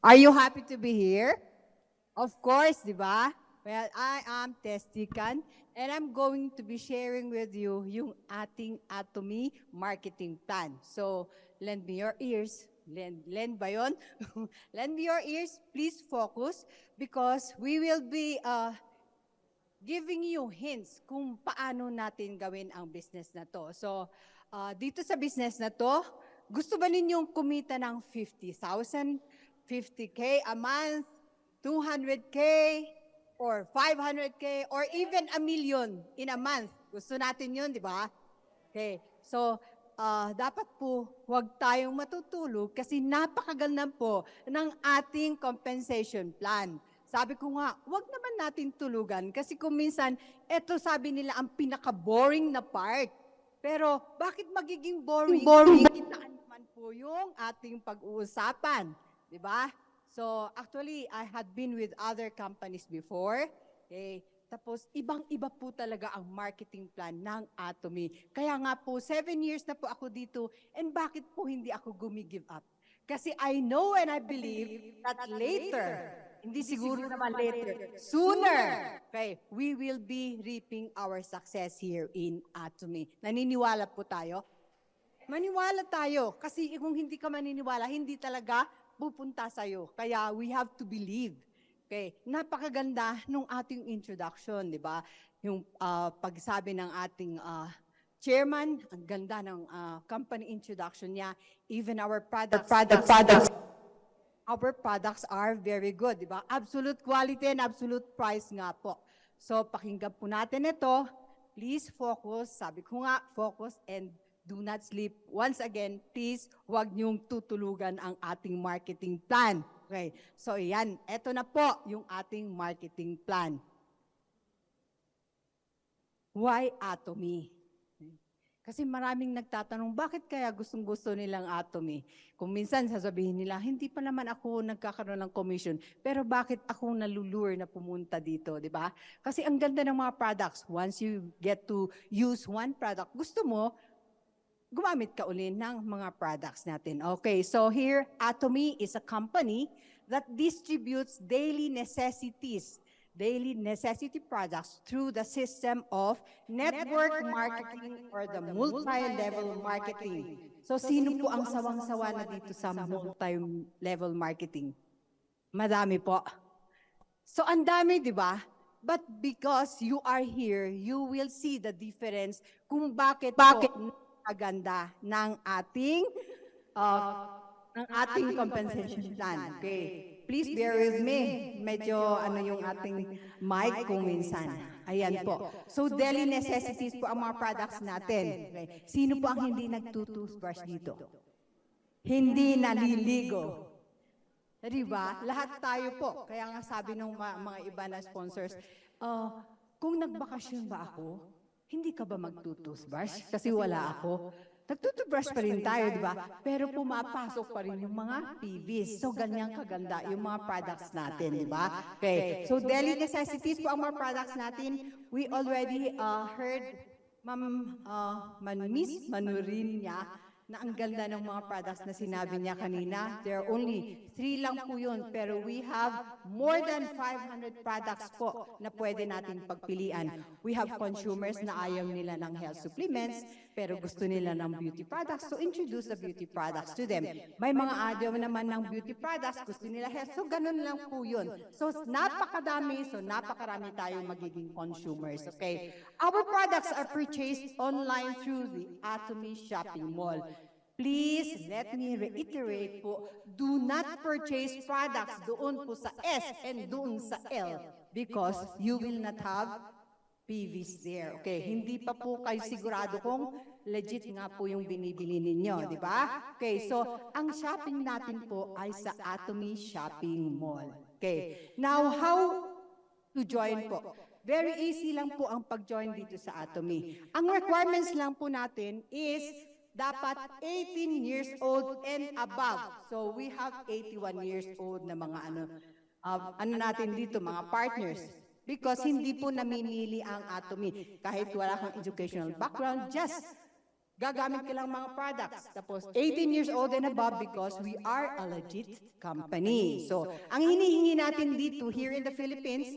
Are you happy to be here? Of course, di ba? Well, I am Testican and I'm going to be sharing with you yung ating Atomy marketing plan. So, lend me your ears. Lend ba yun? Lend me your ears. Please focus because we will be giving you hints kung paano natin gawin ang business na to. So, dito sa business na to, gusto ba ninyong kumita ng 50,000, 50K a month, 200K, or 500K, or even a million in a month? Gusto natin yun, di ba? Okay. So, dapat po huwag tayong matutulog kasi napakaganda po ng ating compensation plan. Sabi ko nga, huwag naman natin tulugan kasi kung minsan, eto sabi nila ang pinaka-boring na part. Pero bakit magiging boring? Kikitaan naman po yung ating pag-uusapan. Di ba? So actually, I had been with other companies before. Okay? Tapos, ibang-iba po talaga ang marketing plan ng Atomy. Kaya nga po, 7 years na po ako dito, and bakit po hindi ako gumi-give up? Kasi I know and I believe that later, hindi siguro naman later, sooner, okay, we will be reaping our success here in Atomy. Naniniwala po tayo? Maniwala tayo. Kasi kung hindi ka maniniwala, hindi talaga pupunta sa'yo. Kaya we have to believe. Okay, napakaganda nung ating introduction, di ba? Yung pagsabi ng ating chairman, ang ganda ng company introduction niya. Even our products are very good, di ba? Absolute quality and absolute price nga po. So, pakinggan po natin ito. Please focus. Sabi ko nga, focus and do not sleep. Once again, please, huwag niyong tutulugan ang ating marketing plan. Okay, so yan, eto na po yung ating marketing plan. Why Atomy? Kasi maraming nagtatanong, bakit kaya gustong-gusto nilang Atomy? Kung minsan sasabihin nila, hindi pa naman ako nagkakaroon ng commission, pero bakit ako nalulure na pumunta dito, di ba? Kasi ang ganda ng mga products. Once you get to use one product, gusto mo, gumamit ka uli ng mga products natin. Okay, so here, Atomy is a company that distributes daily necessity products through the system of network marketing or the multi-level marketing. So sino po ang sawang-sawa na dito sa multi-level marketing? Madami po. So ang dami, di ba? But because you are here, you will see the difference kung bakit aganda ng ating compensation plan. Okay. Please bear with me. Medyo yung ating mic kung minsan. Ayan po. So daily necessities po ang mga products natin. Okay. Sino po ang hindi nagtutoothbrush dito? Hindi naliligo. Diba? Lahat tayo po. Kaya nga sabi ng mga iba na sponsors, kung nagbakasyon ba ako, hindi ka ba magtutoothbrush? Kasi wala ako. Nagtutoothbrush pa rin tayo, di ba? Pero pumapasok pa rin yung mga PVs. So, ganyan kaganda yung mga products natin, di ba? Okay. So, daily necessities po ang mga products natin. We already heard Miss Manurinya na ang ganda ng mga products na sinabi niya kanina. There are only 3 lang po yun, pero we have more than 500 products po na pwede natin pagpilian. We have consumers na ayaw nila ng health supplements, pero gusto nila ng beauty products, so introduce the beauty products to them. May mga ayaw naman ng beauty products, gusto nila health, so ganun lang po yun. So napakarami tayong magiging consumers, okay? Our products are purchased online through the Atomy Shopping Mall. Please, let me reiterate po, do not purchase products doon po sa S and doon sa L because you will not have PVs there. Okay, hindi pa po kayo sigurado kung legit nga po yung binibili ninyo, di ba? Okay, so ang shopping natin po ay sa Atomy Shopping Mall. Okay, now how to join po? Very easy lang po ang pag-join dito sa Atomy. Ang requirements lang po natin is dapat 18 years old and above. So we have 81 years old na mga natin dito, mga partners. Because hindi po namimili ang Atomy. Kahit wala kang educational background, just gagamit ka lang mga products. Tapos 18 years old and above because we are a legit company. So, ang hinihingi natin dito here in the Philippines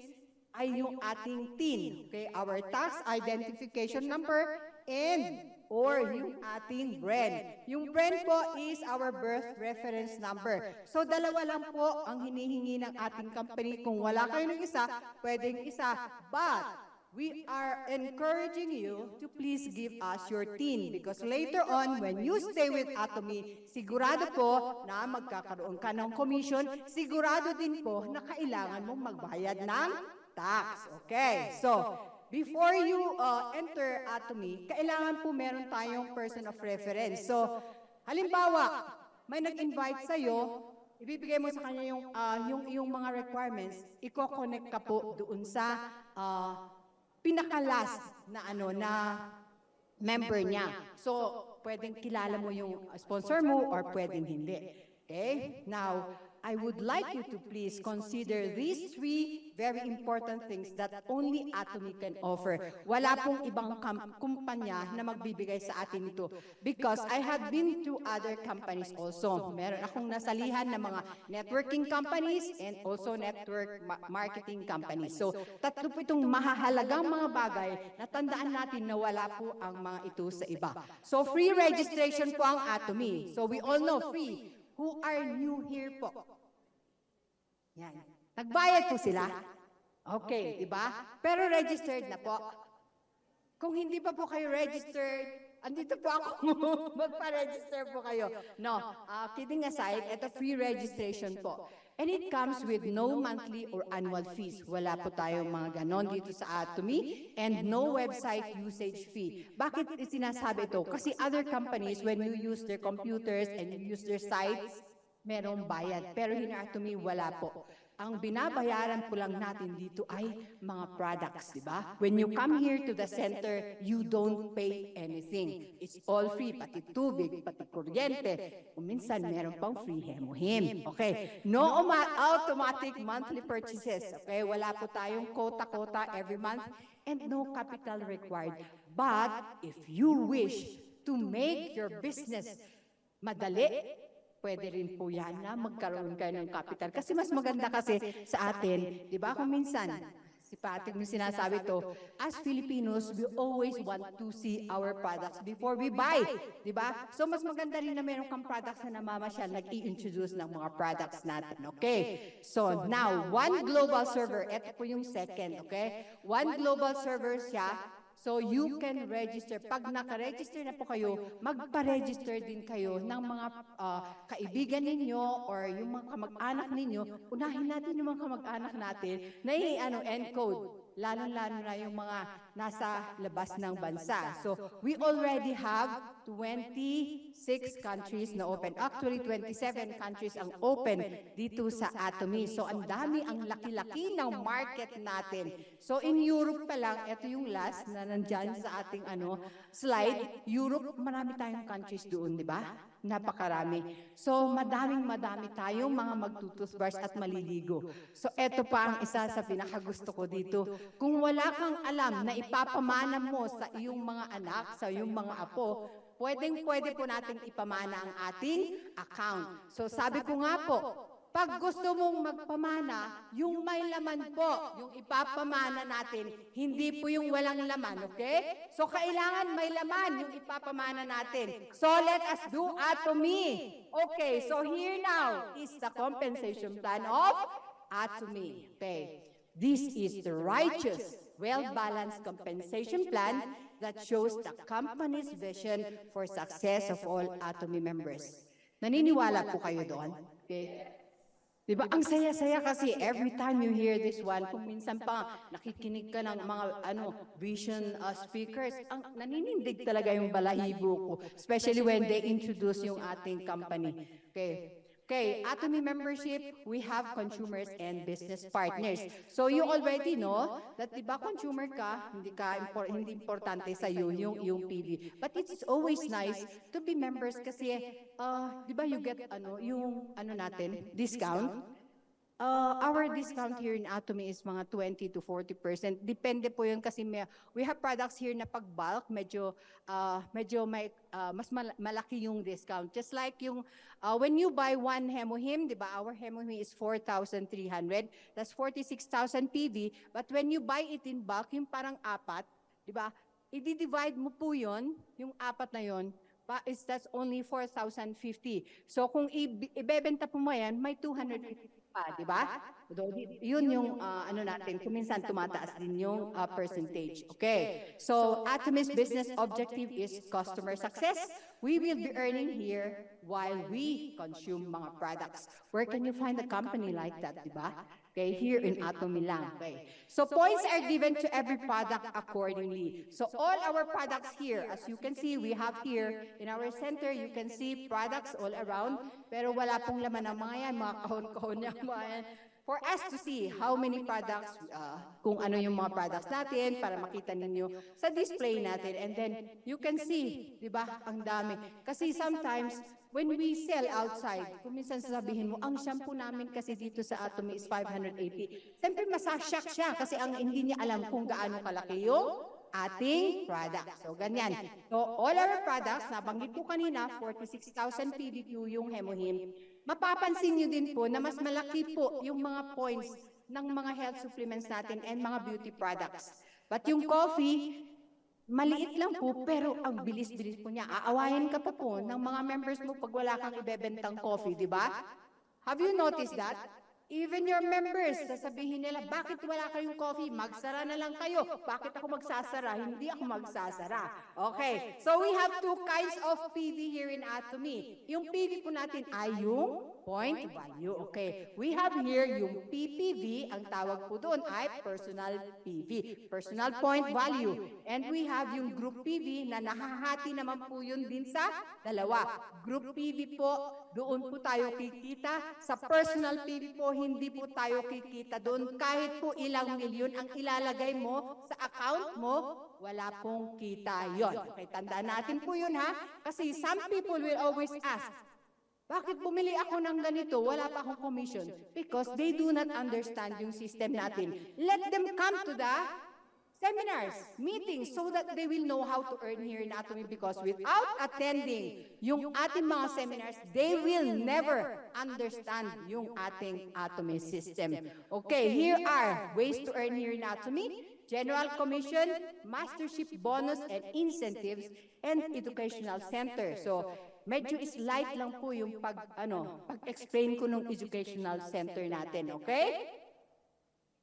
ay yung ating TIN, okay? Our tax identification number and or yung ating brand. Yung brand po is our birth reference number. So dalawa lang po ang hinihingi ng ating company. Kung wala kayo ng isa, pwedeng isa. But we are encouraging you to please give us your TIN because later on, when you stay with Atomy, sigurado po na magkakaroon ka ng commission, sigurado din po na kailangan mong magbayad ng tax. Okay, so before you enter Atomy, kailangan po meron tayong person of reference. So, halimbawa, may nag-invite sa'yo, ibibigay mo sa kanya yung mga requirements, i-connect ka po doon sa pinakalas na na member niya. So, pwedeng kilala mo yung sponsor mo or pwedeng hindi. Okay? Now, I would like you to please consider these three very important things that only Atomy can offer. Wala pong ibang kumpanya na magbibigay sa atin ito. Because I have been to other companies also. Meron akong nasalihan ng mga networking companies and also network marketing companies. So, tatlo po itong mahahalagang mga bagay na tandaan natin na wala po ang mga ito sa iba. So, free registration po ang Atomy. So, we all know free. Who are new here po? Yan. Nagbayad po sila? Okay, di ba? Pero registered na po. Kung hindi pa po kayo registered, andito po ako. Magpa-register po kayo. No, kidding aside, ito free registration po. And it comes with no monthly or annual fees. Wala po tayong mga ganon dito sa Atomy and no website usage fee. Bakit sinasabi ito? Kasi other companies, when you use their computers and you use their sites, merong bayad. Pero in Atomy, wala po. Ang binabayaran po lang natin dito ay mga products, di ba? When you come here to the center, you don't pay anything. It's all free, pati tubig, pati kuryente. O minsan, meron pang free hemohim. Okay? No automatic monthly purchases. Okay? Wala po tayong quota-quota every month and no capital required. But if you wish to make your business madali, pwede rin po yan na magkaroon kayo ng capital. Kasi mas maganda kasi sa atin, di ba? Kung minsan, si Patrick yung sinasabi to, as Filipinos, we always want to see our products before we buy. Di ba? So, mas maganda rin na meron kang products na namamasyal, nag-i-introduce ng mga products natin. Okay? So, now, one global server. Ito po yung second. Okay? One global server siya. So you can register. Pag naka-register na po kayo, magpa-register din kayo ng mga kaibigan ninyo or yung mga kamag-anak ninyo. Unahin natin yung mga kamag-anak natin na encode. Lalo-lalo na yung mga nasa labas ng bansa. So we already have 26 countries na open. Actually, 27 countries ang open dito sa Atomy. So ang dami, ang laki-laki ng market natin. So in Europe pa lang, ito yung last na nandyan sa ating slide. Europe, marami tayong countries doon, di ba? Napakarami. So madaming tayong mga magtutusbars at maliligo. So ito pa ang isa sa pinakagusto ko dito. Kung wala kang alam na ipapamana mo sa iyong mga anak, sa iyong mga apo, pwede po nating ipamana ang ating account. So sabi ko nga po, pag gusto mong magpamana, yung may laman po, yung ipapamana natin, hindi po yung walang laman, okay? So kailangan may laman yung ipapamana natin. So let us do Atomy. Okay, so here now is the compensation plan of Atomy. Okay, this is the righteous, well-balanced compensation plan that shows the company's vision for success of all Atomy members. Naniniwala po kayo doon? Okay. Diba? Ang saya-saya kasi every time you hear this one, kung minsan pa nakikinig ka ng mga vision speakers, ang naninindig talaga yung balahibo ko, especially when they introduce yung ating company. Okay, Atomy membership, we have consumers and business partners. So you already know that diba consumer ka, hindi importante sa iyo yung PV. But it's always nice to be members kasi diba you get yung natin, discount. Our discount here in Atomy is mga 20 to 40%. Depende po yun kasi we have products here na pag bulk, medyo mas malaki yung discount. Just like yung, when you buy one Hemohim, di ba, our Hemohim is 4,300. That's 46,000 PV. But when you buy it in bulk, yung parang apat, di ba, i-divide mo po yun, yung apat na yun, that's only 4,050. So kung ibebenta po mo yan, may 250 pa, di ba? Yun yung ano natin, kung minsan tumataas din yung percentage. Okay. So Atomy's business objective is customer success. We will be earning here while we consume mga products. Where can you find a company like that, di ba? Okay, here in Atomy lang. Okay. So points are given to every product accordingly. So all our products here, as you can see, we have here in our center, you can see products all around, pero wala pong laman ng mga yan, mga kahon-kahon yung mga yan. For us to see how many products, kung ano yung mga products natin, para makita ninyo sa display natin. And then, you can see, di ba, ang dami. Kasi sometimes, when we sell outside, kung minsan sasabihin mo, ang shampoo namin kasi dito sa Atomy is 580. Siyempre, masashock siya kasi ang hindi niya alam kung gaano kalaki yung ating product. So, ganyan. So, all our products, nabanggit ko kanina, 46,000 PBQ yung Hemohim. Mapapansin nyo din po na mas malaki po yung mga points ng mga health supplements natin and mga beauty products. But yung coffee, maliit lang po, pero ang bilis-bilis po niya. Aawayan ka pa po ng mga members mo pag wala kang ibebentang coffee, di ba? Have you noticed that? Even your members, sasabihin nila, bakit wala kayong coffee? Magsara na lang kayo. Bakit ako magsasara? Hindi ako magsasara. Okay, so we have two kinds of PV here in Atomy. Yung PV po natin ay yung point value. Okay, we have here yung PPV, ang tawag po doon ay personal PV, personal point value. And we have yung group PV na nahahati naman po yun din sa dalawa. Group PV po, doon po tayo kikita. Sa personal PV po, hindi po tayo kikita doon. Kahit po ilang milyon ang ilalagay mo sa account mo, wala pong kita yon. Okay, tandaan natin po yun ha. Kasi some people will always ask, bakit bumili ako ng ganito? Wala pa akong commission. Because they do not understand yung system natin. Let them come to the seminars, meetings, so that they will know how to earn here in Atomy, because without attending yung ating mga seminars, they will never understand yung ating Atomy system. Okay, here are ways to earn here in Atomy: General Commission, Mastership Bonus and Incentives, and Educational Center. So, medyo slight lang po yung pag-explain ko ng Educational Center natin, okay?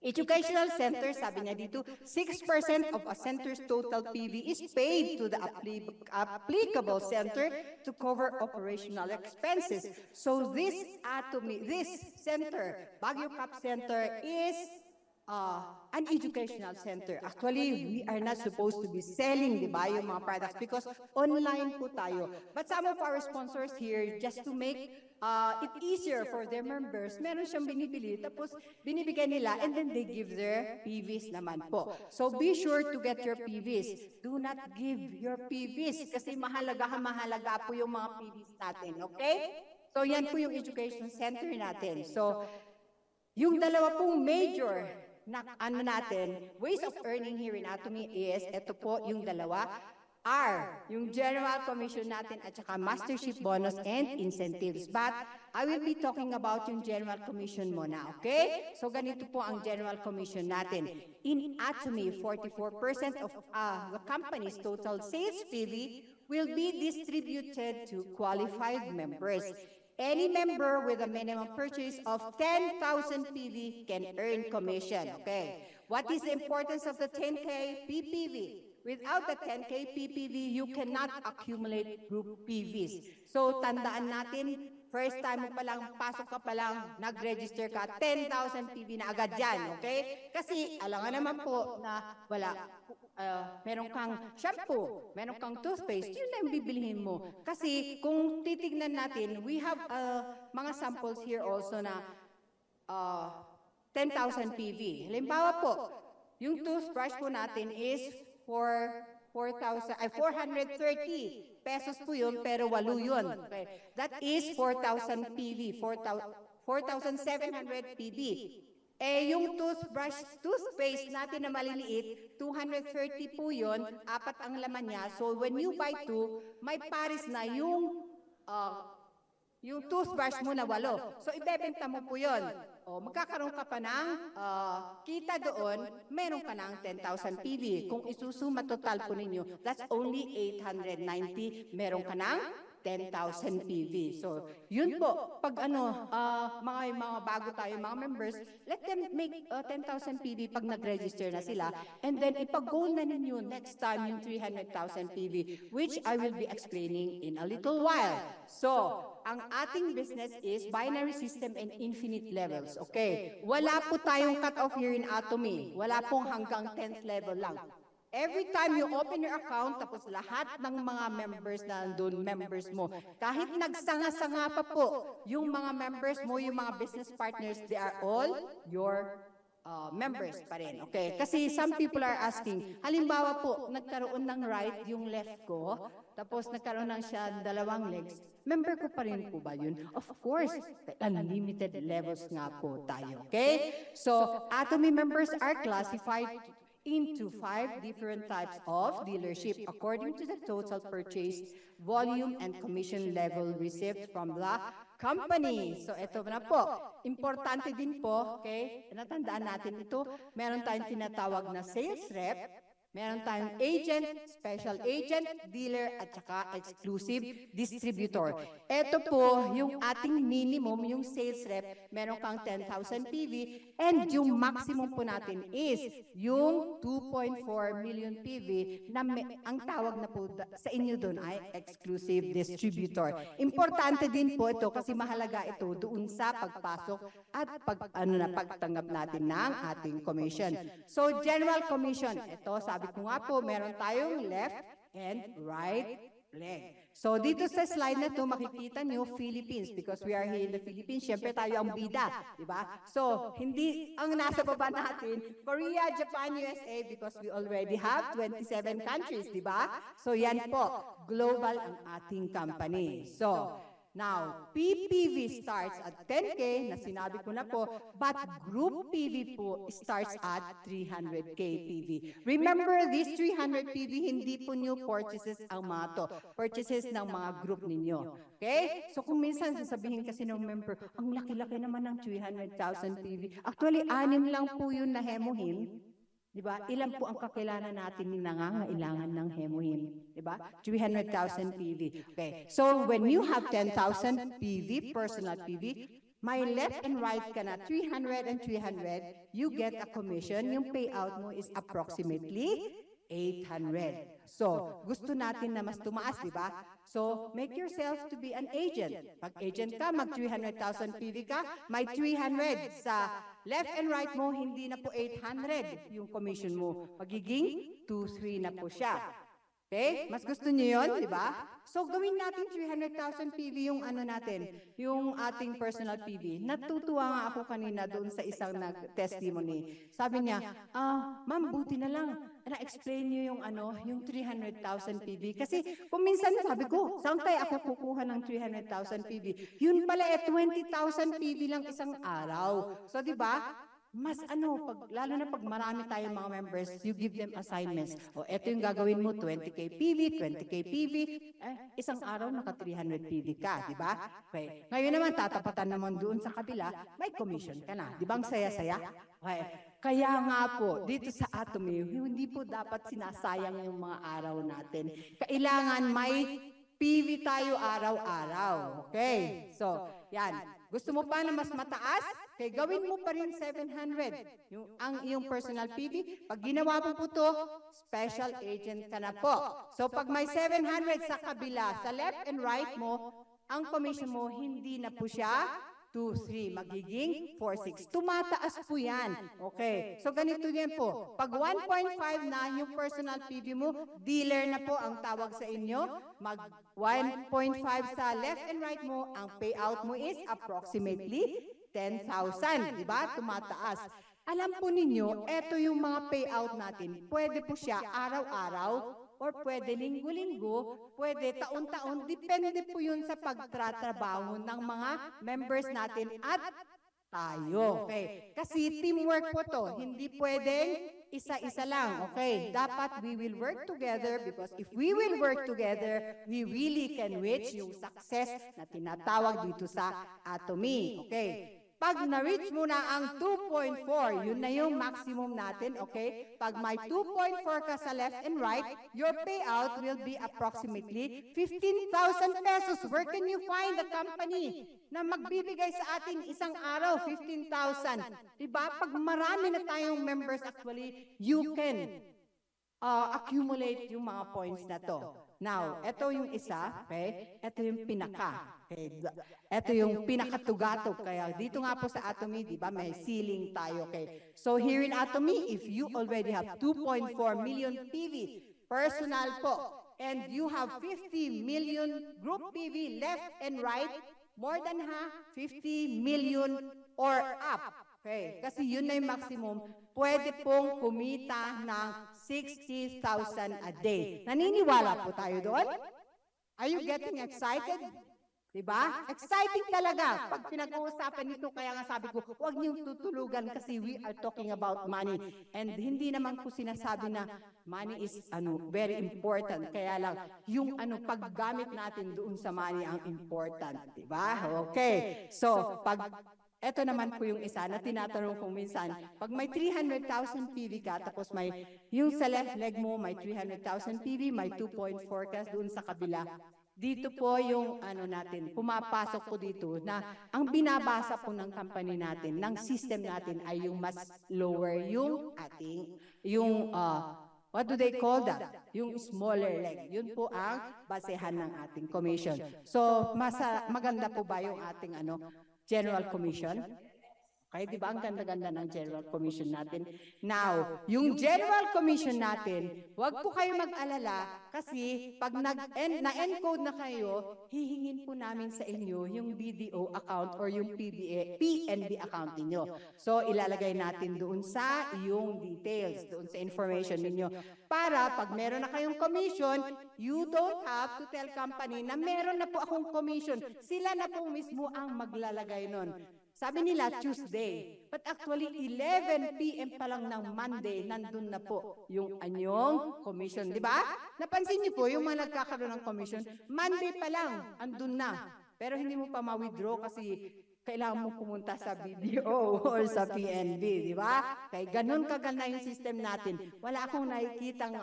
Educational Center, sabi niya dito, 6% of a center's total PV is paid to the applicable center to cover operational expenses. So this center, Baguio Cup Center, is an educational center. Actually, we are not supposed to be selling, di ba, yung mga products because online po tayo. But some of our sponsors here, just to make it easier for their members, meron siyang binibili, tapos binibigay nila, and then they give their PVs naman po. So be sure to get your PVs. Do not give your PVs kasi mahalaga po yung mga PVs natin, okay? So yan po yung education center natin. So yung dalawa pong major na natin, ways of earning here in Atomy is, ito po yung dalawa, are yung General Commission natin at saka Mastership Bonus and Incentives. But I will be talking about yung General Commission muna, okay? So ganito po ang General Commission natin. In Atomy, 44% of the company's total sales PV will be distributed to qualified members. Any member with a minimum purchase of 10,000 PV can earn commission. Okay. What is the importance of the 10K PPV? Without the 10K PPV, you cannot accumulate group PVs. So tandaan natin, first time mo pa lang, pasok ka pa lang, nag-register ka, 10,000 PV na agad dyan, okay? Kasi alangan naman po na wala, meron kang shampoo, meron kang toothpaste, yun na yung bibilihin mo. Kasi kung titignan natin, we have mga samples here also na 10,000 PV. Halimbawa po, yung toothbrush po natin is 430 pesos po yun, pero 8 yun. Okay. That is 4,000 PV, 4,700 PB. Eh, yung toothpaste natin na maliliit, 230 po yun, 4 ang laman niya. So, when you buy 2, may pares na yung toothbrush mo na 8. So, ibebenta mo po yun. O, magkakaroon ka pa ng kita doon, meron ka ng 10,000 PV. Kung isusuma total po ninyo, that's only 890. Meron ka ng 10,000 PV. So, yun po. Pag mga bago tayo, mga members, let them make 10,000 PV pag nag-register na sila. And then, ipag-goal na ninyo next time yung 300,000 PV, which I will be explaining in a little while. So, ang ating business is binary system and infinite levels. Okay? Wala po tayong cut-off here in Atomy. Wala pong hanggang 10th level lang. Every time you open your account, tapos lahat ng mga members na doon, members mo, kahit nagsanga-sanga pa po, yung mga members mo, yung mga business partners, they are all your members pa rin. Okay? Kasi some people are asking, halimbawa po, nagkaroon ng right yung left ko, tapos nagkaroon ng siya 2 legs, member ko pa rin po ba yun? Of course, unlimited levels nga po tayo. Okay? So, Atomy members are classified into 5 different types of dealership according to the total purchase volume and commission level received from the company. So, ito na po. Importante din po, okay? Natandaan natin ito. Meron tayong tinatawag na sales rep, meron tayong agent, special agent, dealer, at saka exclusive distributor. Ito po, yung ating minimum, yung sales rep, meron kang 10,000 PV, and yung maximum po natin is yung 2.4 million PV na ang tawag na po sa inyo doon ay exclusive distributor. Importante din po ito kasi mahalaga ito doon sa pagpasok at pagtanggap natin ng ating commission. So, general commission, ito sabi ko nga po, meron tayong left and right leg. So, dito sa slide na to makikita nyo Philippines because we are here in the Philippines. Siyempre tayo ang bida, di ba? So, hindi ang nasa baba natin, Korea, Japan, USA because we already have 27 countries, di ba? So, yan po, global ang ating company. So, now, PPV starts at 10K, na sinabi ko na po, but Group PV po starts at 300K PV. Remember, this 300 PV, hindi po new purchases ang mga to. Purchases ng mga group ninyo. Okay? So kung minsan sasabihin kasi ng member, ang laki-laki naman ng 300,000 PV. Actually, 6 lang po yun na hemohim. Diba? Ilan po ang kakilala natin ni nangangailangan ng hemohim? Diba? 300,000 PV. Okay. So, when you have 10,000 PV, personal PV, my left and right ka na 300 and 300, you get a commission. Yung payout mo is approximately 800. So, gusto natin na mas tumaas, di ba? So, make yourself to be an agent. Pag agent ka, mag 300,000 PV ka, may 300 sa left and right mo, hindi na po 800 yung commission mo. Magiging 2-3 na po siya. Okay? Mas gusto niyo yun, di ba? So, gawin natin 300,000 PV yung natin, yung ating personal PV. Natutuwa nga ako kanina doon sa isang nag-testimony. Sabi niya, ma'am, buti na lang. Na-explain niyo yung yung 300,000 PV. Kasi kung minsan sabi ko, saan tayo ako kukuha ng 300,000 PV? Yun pala 20,000 PV lang isang araw. So, di ba? Mas lalo na pag marami tayong mga members, you give them assignments. O, eto yung gagawin mo, 20K PV, 20K PV, isang araw naka 300 PV ka, di ba? Okay. Ngayon naman, tatapatan naman doon sa kabila, may commission ka na. Di ba ang saya-saya? Okay. Kaya nga po, dito sa Atomy, hindi po dapat sinasayang yung mga araw natin. Kailangan may PV tayo araw-araw. Okay? So, yan. Gusto mo pa na mas mataas? Okay, gawin mo pa rin 700. Yung personal PV, pag ginawa mo po to, special agent ka na po. So, pag may 700 sa kabila, sa left and right mo, ang commission mo, hindi na po siya 2-3, magiging 4-6. Tumataas po yan. Okay. So, ganito yan po. Pag 1.5 na yung personal PV mo, dealer na po ang tawag sa inyo. Mag 1.5 sa left and right mo, ang payout mo is approximately 10,000. Diba? Tumataas. Alam po ninyo, eto yung mga payout natin. Pwede po siya araw-araw o or pwede linggo-linggo, pwede taon-taon, depende po yun sa pagtatrabaho ng mga members natin at tayo. Okay? Kasi teamwork po to, hindi pwedeng isa-isa lang. Okay? Dapat we will work together because if we will work together, we really can reach yung success na tinatawag dito sa Atomy. Okay? Pag na-reach mo na ang 2.4, yun na yung maximum natin, okay? Pag may 2.4 ka sa left and right, your payout will be approximately 15,000 pesos. Where can you find a company na magbibigay sa atin isang araw, 15,000? Diba? Pag marami na tayong members actually, you can accumulate yung mga points na to. Now, ito yung isa, okay? Ito yung pinaka. Okay? Ito yung pinakatugatog. Kaya dito nga po sa Atomy, di ba, may ceiling tayo. Okay? So here in Atomy, if you already have 2.4 million PV personal po, and you have 50 million group PV left and right, more than half, 50 million or up. Okay? Kasi yun na yung maximum. Pwede pong kumita ng 60,000 a day. Naniniwala po tayo doon? Are you getting excited? Diba? Exciting talaga pag pinag-uusapan nito. Kaya nga sabi ko, huwag niyong tutulugan kasi we are talking about money. And hindi naman ko sinasabi na money is very important. Kaya lang, yung paggamit natin doon sa money ang important. Diba? Okay. So, ito naman po yung isa na tinatanong ko minsan, pag may 300,000 PV ka, tapos may, yung sa left leg mo, may 300,000 PV, may 2.4 ka doon sa kabila. Dito po yung natin, pumapasok po dito na ang binabasa po ng company natin, ng system natin ay yung mas lower yung ating, yung what do they call that? Yung smaller leg. Yun po ang basehan ng ating commission. So, maganda po ba yung ating General Commission? Okay, di ba ang ganda-ganda ng General Commission natin? Now, yung General Commission natin, wag po kayo mag-alala kasi pag na-encode na kayo, hihingin po namin sa inyo yung BDO account or yung PNB account niyo. So, ilalagay natin doon sa yung details, doon sa information niyo. Para pag meron na kayong commission, you don't have to tell company na meron na po akong commission. Sila na po mismo ang maglalagay nun. Sabi nila Tuesday, but actually 11 p.m. pa lang ng Monday, nandun na po yung anyong commission. Di ba? Napansin niyo po, yung mga nagkakaroon ng commission, Monday pa lang, andun na. Pero hindi mo pa ma-withdraw kasi kailangan mo pumunta sa BDO or sa PNB, di ba? Kaya ganun kaganda yung system natin. Wala akong nakikitang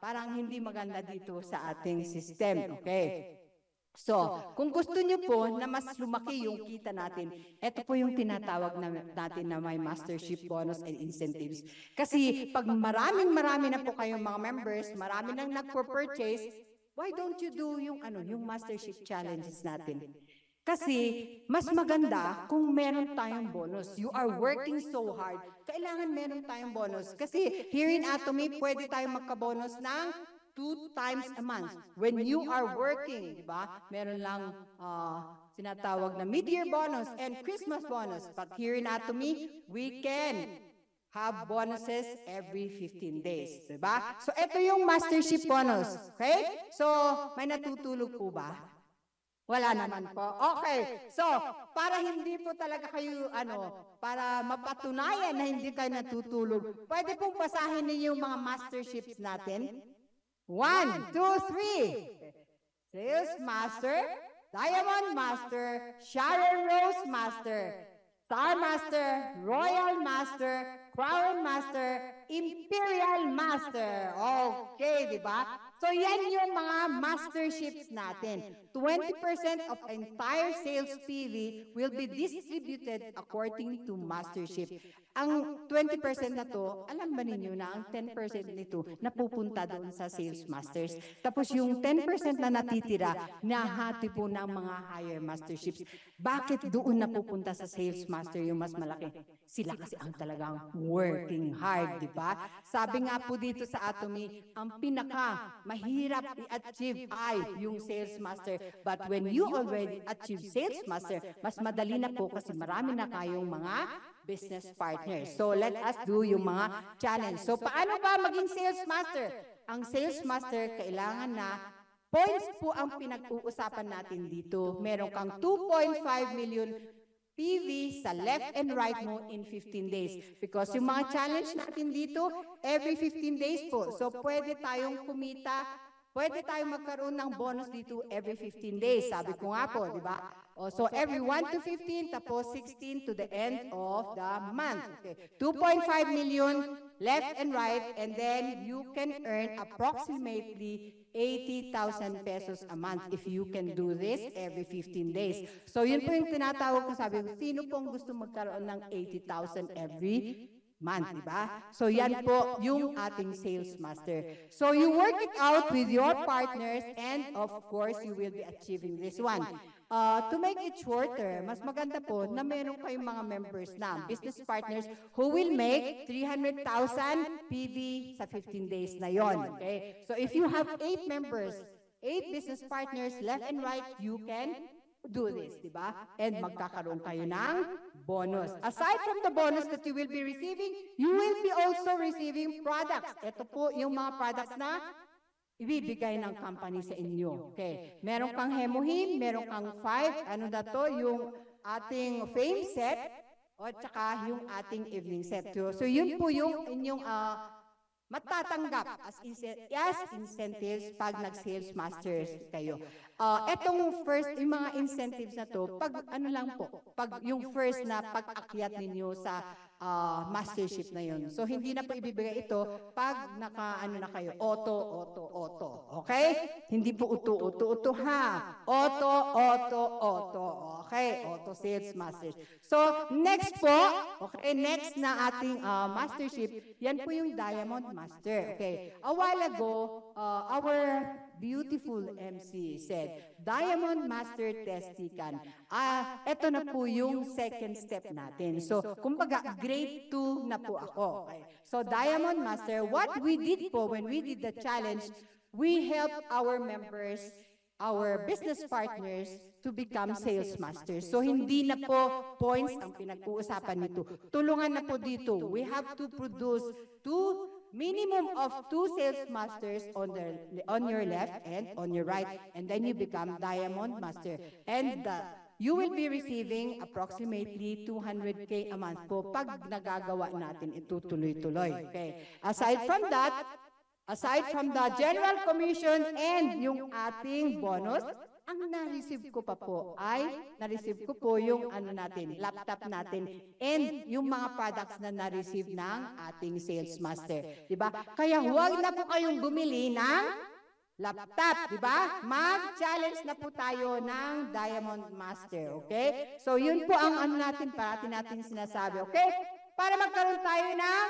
parang hindi maganda dito sa ating system. Okay? So, kung gusto niyo po na mas lumaki yung kita natin, ito po yung tinatawag natin na may mastership bonus and incentives. Kasi pag marami na po kayong mga members, marami nang nagpo-purchase, why don't you do yung mastership challenges natin? Kasi mas maganda kung meron tayong bonus. You are working so hard, kailangan meron tayong bonus. Kasi here in Atomy, pwede tayong magka-bonus ng 2 times a month. When you are working, di ba? Meron lang sinatawag na mid-year bonus and Christmas bonus. But here in Atomy, we can have bonuses every 15 days. Di ba? So, ito yung mastership bonus. Okay? So, may natutulog po ba? Wala naman po. Okay. So, para hindi po talaga kayo, para mapatunayan na hindi kayo natutulog, pwede pong basahin ninyo yung mga masterships natin. 1, 2, 3. Sales Master, Diamond Master, Sharon Rose Master, Star Master, Royal Master, Crown Master, Imperial Master. Okay, di ba? So yan yung mga masterships natin. 20% of entire sales PV will be distributed according to mastership. Ang 20% na to, alam ba ninyo na ang 10% nito napupunta doon sa sales masters. Tapos yung 10% na natitira, nahati po ng mga higher masterships. Bakit doon napupunta sa sales master yung mas malaki? Sila kasi ang talagang working hard, di ba? Sabi nga po dito sa Atomy, ang pinaka mahirap i-achieve ay yung sales master. But when you already achieve sales master, mas madali na po kasi marami na kayong mga business partners. So let us do yung mga challenge. So paano ba maging sales master? Ang sales master, kailangan na points po ang pinag-uusapan natin dito. Meron kang 2.5 million PV sa left and right mo in 15 days. Because yung mga challenge natin dito, every 15 days po. So pwede tayong kumita, pwede tayong magkaroon ng bonus dito every 15 days. Sabi ko nga po, di ba? So every 1 to 15, tapos 16 to the end of the month. Okay. 2.5 million left and right, and then you can earn approximately 80,000 pesos a month if you can do this every 15 days. So yun po yung tinatawag ko, sabi ko, sino pong gusto magkaroon ng 80,000 every month, di ba? So yan po yung ating sales master. So you work it out with your partners, and of course, you will be achieving this one. To make it shorter, mas maganda po na meron kayong mga members na business partners who will make 300,000 PV sa 15 days na yon. Okay? So if you have 8 members, 8 business partners left and right, you can do this, di ba? And magkakaroon kayo ng bonus. Aside from the bonus that you will be receiving, you will be also receiving products. Ito po yung mga products na ibibigay ng company sa inyo. Okay. Meron kang Hemohim, meron kang 5, ano na to, yung ating fame set, o tsaka yung ating evening set. So yun po yung inyong matatanggap as incentives pag nag-sales masters kayo. Etong first, yung mga incentives na to, pag ano lang po, pag yung first na pag-akyat ninyo sa mastership na yun. So hindi na po ibibigay ito pag naka-ano na kayo, auto. Okay? Hindi po uto ha. Auto. Okay? Auto sales masters. So next po, okay, next na ating mastership, yan po yung Diamond Master. Okay? A while ago, our beautiful MC said, Diamond Master Testican. Ito na po yung second step natin. So, kumbaga, grade 2 na po ako. Okay. So, Diamond Master, what we did po when we did the challenge, we helped our members, our business partners to become sales masters. So, hindi na po points ang pinag-uusapan nito. Tulungan na po dito. We have to produce minimum of 2 sales masters on your left and on your right, and then you become Diamond Master. And you will be receiving approximately 200K a month po pag nagagawa natin ito tuloy-tuloy. Okay. Aside from the general commission and yung ating bonus, ang na-receive ko pa po ay, na-receive ko po yung ano natin, laptop natin, and yung mga products na na-receive ng ating sales master. Diba? Kaya huwag na po kayong bumili ng laptop, diba? Mag-challenge na po tayo ng Diamond Master, okay? So yun po ang ano natin, parati natin sinasabi, okay? Para magkaroon tayo ng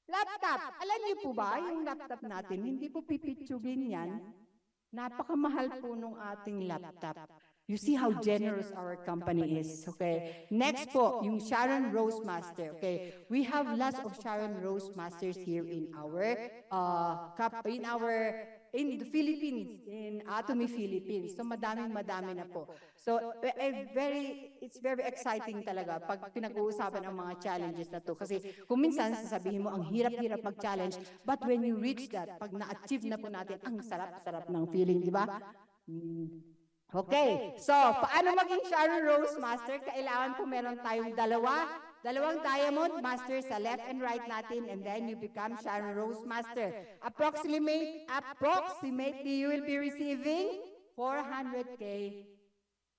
laptop. Alam niyo po ba, yung laptop natin, hindi po pipitsugin yan. Napakamahal po nung ating laptop. You see how generous our company is, okay? Next po, yung Sharon Rose Master, okay? We have lots of Sharon Rose Masters here in in the Philippines, in Atomy Philippines. So madami na po. So it's very exciting talaga pag pinag-uusapan ang mga challenges na to. Kasi kung minsan sasabihin mo, ang hirap-hirap mag-challenge, but when you reach that, pag na-achieve na po natin, ang sarap-sarap ng feeling, di ba? Okay, so paano maging Sharon Rose Master? Kailangan po meron tayong dalawang Diamond Master sa left and right natin, and then you become Sharon Rose Master. Approximately you will be receiving 400K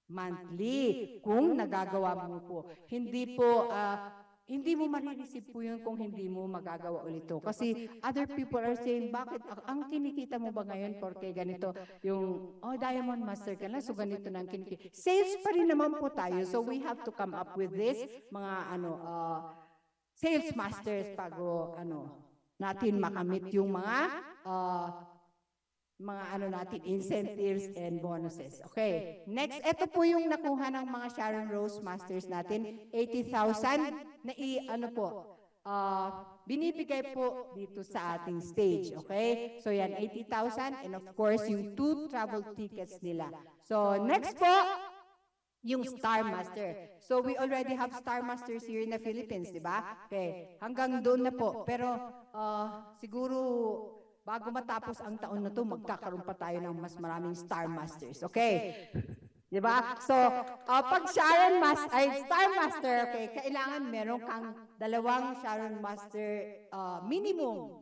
monthly kung nagagawa mo po. Hindi mo marireceive po yun kung hindi mo magagawa ulit ito. Kasi other people are saying, bakit ang kinikita mo ba ngayon porque ganito yung, Diamond Master ka na, so ganito nang kinikita. Sales pa rin naman po tayo, so we have to come up with this, mga sales masters bago natin makamit yung mga natin, incentives and bonuses. Okay. Next, ito po yung nakuha ng mga Sharon Rose Masters natin, 80,000 na binibigay po dito sa ating stage. Okay? So yan, 80,000, and of course, yung 2 travel tickets nila. So next po, yung Star Master. So we already have Star Masters here in the Philippines, di ba? Okay, hanggang doon na po. Pero siguro bago matapos ang taon na to, magkakaroon pa tayo ng mas maraming Star Masters. Okay? Di ba? So, pag Star Master, okay, kailangan meron kang dalawang Sharon Master minimum.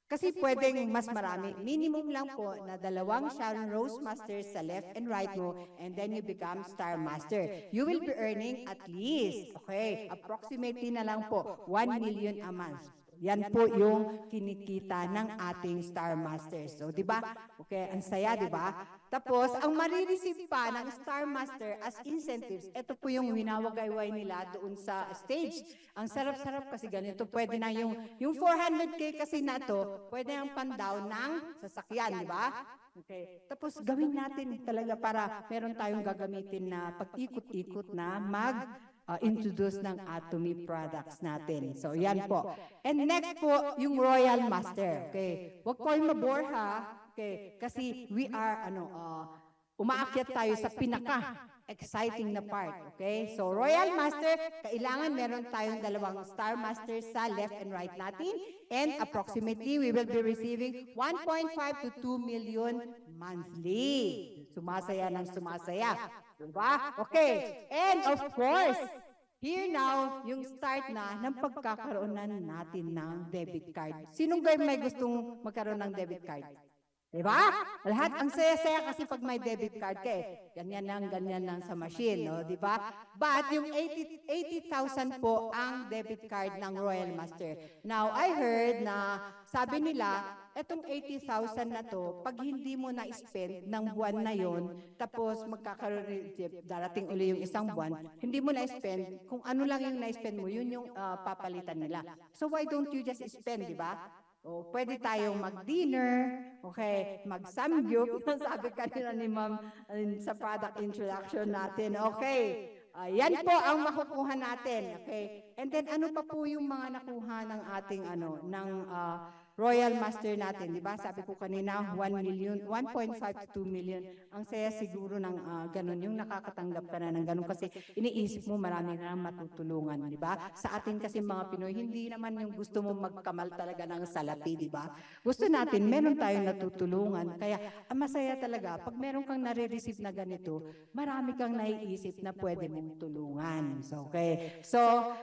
Kasi pwedeng mas marami. Minimum lang po na dalawang Sharon Rose Masters sa left and right mo, and then you become Star Master. You will be earning at least, okay, approximately na lang po, 1 million a month. Yan po yung kinikita ng ating Star Masters. So, di ba? Okay, ang saya, di ba? Tapos, ang marireceive pa ng Star Master as incentives, ito po yung winawagayway nila doon sa stage. Ang sarap-sarap kasi ganito. Pwede na yung 400K kasi na to, pwede ang pandown ng sasakyan, di ba? Okay. Tapos gawin natin talaga para meron tayong gagamitin na pag-ikot-ikot na introduce ng Atomy products natin. So, yan po. And next po, yung Royal Master. Okay. Huwag ko yung mabore ha. Okay. Kasi we are, umaakyat tayo sa pinaka-exciting na part. Okay. So, Royal Master, kailangan meron tayong dalawang Star Masters sa left and right natin. And approximately, we will be receiving 1.5 to 2 million monthly. Sumasaya ng sumasaya. Diba? Okay. And of course, here now, yung start na ng pagkakaroon natin ng debit card. Sinong may gustong magkaroon ng debit card? Diba? Lahat ang saya-saya kasi pag may debit card ka eh. Ganyan lang sa machine, no? Diba? But yung 80,000 po ang debit card ng Royal Master. Now, I heard na sabi nila, etong 80,000 na to, pag hindi mo na-spend ng buwan na yon, tapos magkakaroon, darating uli yung isang buwan, hindi mo na-spend, kung ano lang yung na-spend mo, yun yung papalitan nila. So why don't you just spend, di ba? O, pwede tayong mag-dinner, okay, mag-samgyup, sabi kanina ni Ma'am sa product introduction natin, okay. Yan po ang makukuha natin, okay. And then ano pa po yung mga nakuha ng ating Royal Master natin, di ba? Sabi ko kanina, 1 million, 1.5 to 2 million. Ang saya siguro ng ganun, yung nakakatanggap ka na ng ganun kasi iniisip mo marami na matutulungan, di ba? Sa atin kasi mga Pinoy, hindi naman yung gusto mo magkamal talaga ng salapi, di ba? Gusto natin, meron tayong natutulungan. Kaya masaya talaga, pag meron kang nare-receive na ganito, marami kang naiisip na pwede mong tulungan. So, okay. So,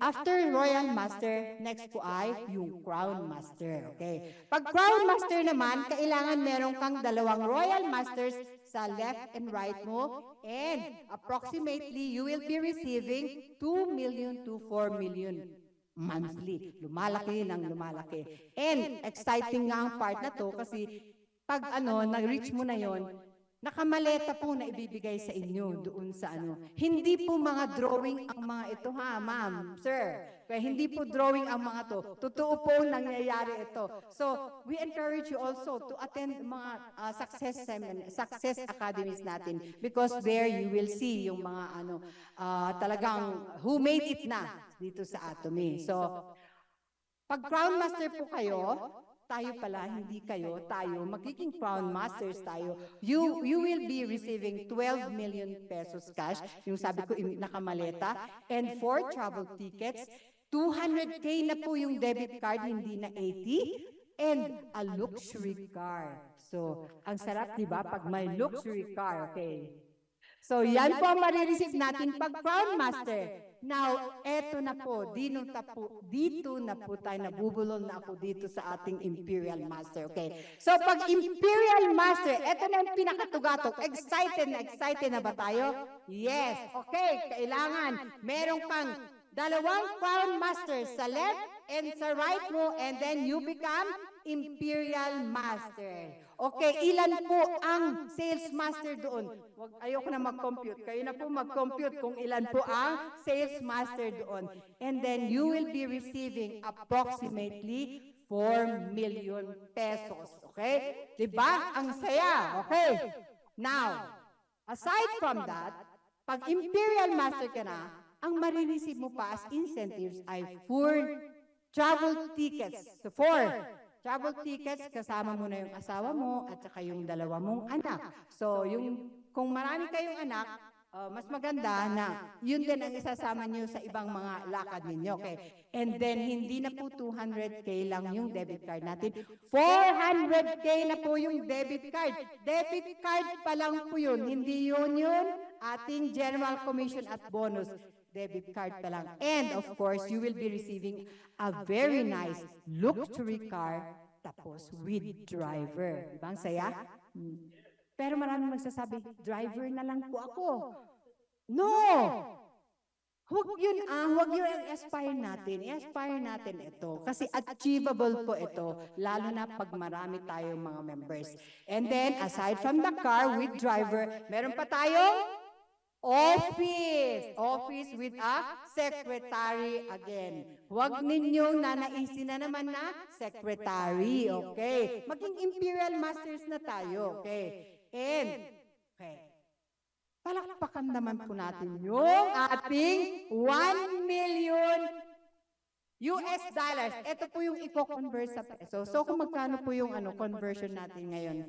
after Royal Master, next po ay yung Crown Master. Okay. Pag Crown Master naman, kailangan meron kang dalawang Royal Masters sa left and right mo, and approximately you will be receiving 2 million to 4 million monthly. Lumalaki ng lumalaki. And exciting nga ang part na to kasi pag nag-reach mo na yon, nakamaleta po na ibibigay sa inyo doon sa Hindi po mga drawing ang mga ito ha, ma'am, sir. Kaya hindi po drawing ang mga to. Totoo po nangyayari ito. So, we encourage you also to attend mga success academies natin because there you will see yung mga talagang who made it na dito sa Atomy. So, pag Crown Master po kayo, tayo pala, hindi kayo, tayo, magiging Crown Masters tayo, you will be receiving 12 million pesos cash, yung sabi ko, nakamaleta, and 4 travel tickets, 200K na po yung debit card, hindi na 80, and a luxury car. So, ang sarap, di ba? Pag may luxury car, okay. So, yan po ang marireceive natin pag Crown Master. Now, eto na po, dito na po tayo, nabubulol na ako dito sa ating Imperial Master, okay? So, pag Imperial Master, eto na yung pinakatugatok. Excited na ba tayo? Yes, okay, kailangan. Meron kang dalawang Crown Masters sa left and sa right mo, and then you become Imperial Master. Okay, ilan po ang sales master doon? Ayoko na mag-compute. Kayo na po mag-compute kung ilan po ang sales master doon. And then you will be receiving approximately 4 million pesos. Okay? Diba? Ang saya. Okay. Now, aside from that, pag Imperial Master ka na, ang marireceive mo pa as incentives ay 4 travel tickets. So, 4 travel tickets, kasama mo na yung asawa mo at saka yung dalawa mong anak. So, kung marami kayong anak, mas maganda na yun din ang isasama nyo sa ibang mga lakad ninyo. Okay? And then, hindi na po 200K lang yung debit card natin. 400K na po yung debit card. Debit card pa lang po yun. Hindi yun ating General Commission at bonus. Debit card pa lang. And of course, you will be receiving a very nice luxury car tapos with driver. Diba ang saya? Pero maraming magsasabi, driver na lang po ako. No! Huwag yun i-aspire natin. I-aspire natin ito. Kasi achievable po ito, lalo na pag marami tayong mga members. And then, aside from the car with driver, meron pa tayong office. Office with a secretary again. Huwag ninyong nanaisin na naman na secretary. Okay? Maging Imperial Masters na tayo. Okay? And, okay. Palakpakan naman po natin yung ating 1 million US dollars. Ito po yung i-convert sa peso. So kung magkano po yung conversion natin ngayon?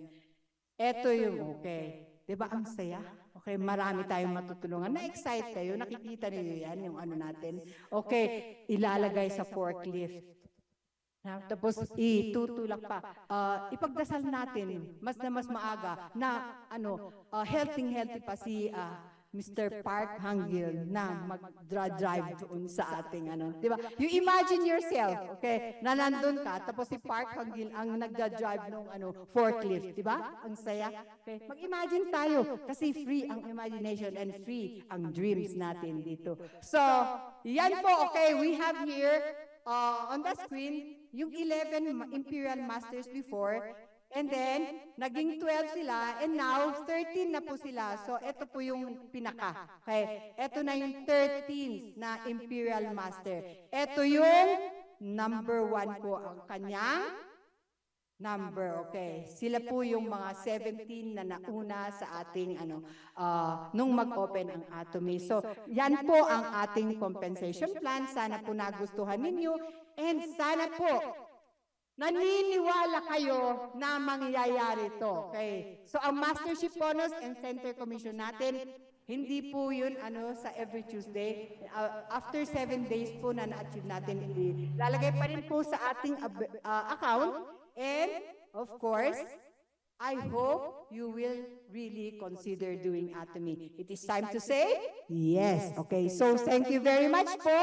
Ito yung okay. Diba ang saya? Okay, marami tayong matutulungan. Na-excite kayo, nakikita niyo yan, yung natin. Okay, ilalagay sa forklift. Tapos itutulak pa. Ipagdasal natin mas maaga na healthy pa si Mr. Park Hangil na mag-drive doon sa ating di ba? You imagine yourself, okay, na nandun ka, tapos si Park Hangil ang nagda-drive ng forklift, di ba? Ang saya. Okay. Mag-imagine tayo kasi free ang imagination and free ang dreams natin dito. So, yan po, okay, we have here on the screen yung 11 Imperial Masters before, and then, naging 12 sila, and now, 13 na po sila. So, ito po yung pinaka. Okay? Ito na yung 13th na Imperial Master. Ito yung number 1 po ang kanyang number. Okay? Sila po yung mga 17 na nauna sa ating, nung mag-open ang Atomy. So, yan po ang ating compensation plan. Sana po nagustuhan ninyo. And sana po, naniniwala kayo na mangyayari ito. Okay? So, ang Mastership Bonus and Center Commission natin, hindi po yun sa every Tuesday. After 7 days po na na-achieve natin, lalagay pa rin po sa ating account. And, of course, I hope you will really consider doing Atomy. It is time to say yes. Okay, so thank you very much po.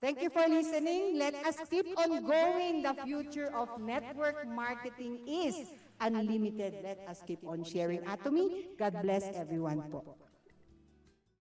Thank you for listening. Let us keep on going. The future of network marketing is unlimited. Let us keep on sharing Atomy. God bless everyone po.